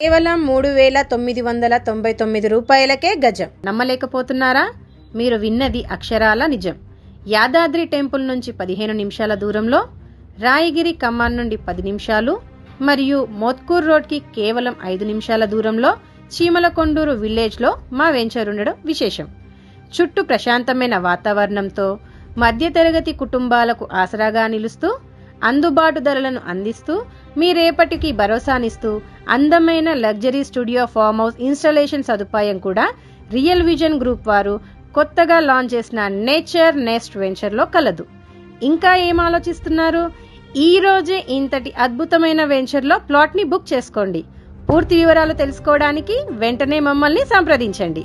కేవలం 3,999 రూపాయలకే గజం. నమ్మలేకపోతున్నారా? మీరు విన్నది అక్షరాల నిజం. యాదాద్రి టెంపుల్ నుంచి 15 నిమిషాల దూరంలో, రాయగిరి కమాన్ నుండి 10 నిమిషాలు మరియు మోత్కూర్ రోడ్కి కేవలం 5 నిమిషాల దూరంలో చీమలకొండూరు విలేజ్లో మా వెంచర్ ఉండడం విశేషం. చుట్టూ ప్రశాంతమైన వాతావరణంతో మధ్యతరగతి కుటుంబాలకు ఆసరాగా నిలుస్తూ, అందుబాటు ధరలను అందిస్తూ, మీ రేపటికి భరోసానిస్తూ అందమైన luxury studio farm house installation సదుపాయం కూడా రియల్ విజన్ గ్రూప్ వారు కొత్తగా లాంచ్ చేసిన నేచర్ నెస్ట్ వెంచర్లో కలదు. ఇంకా ఏం ఆలోచిస్తున్నారు? ఈ రోజే ఇంతటి అద్భుతమైన వెంచర్లో ప్లాట్ని బుక్ చేసుకోండి. పూర్తి వివరాలు తెలుసుకోవడానికి వెంటనే మమ్మల్ని సంప్రదించండి.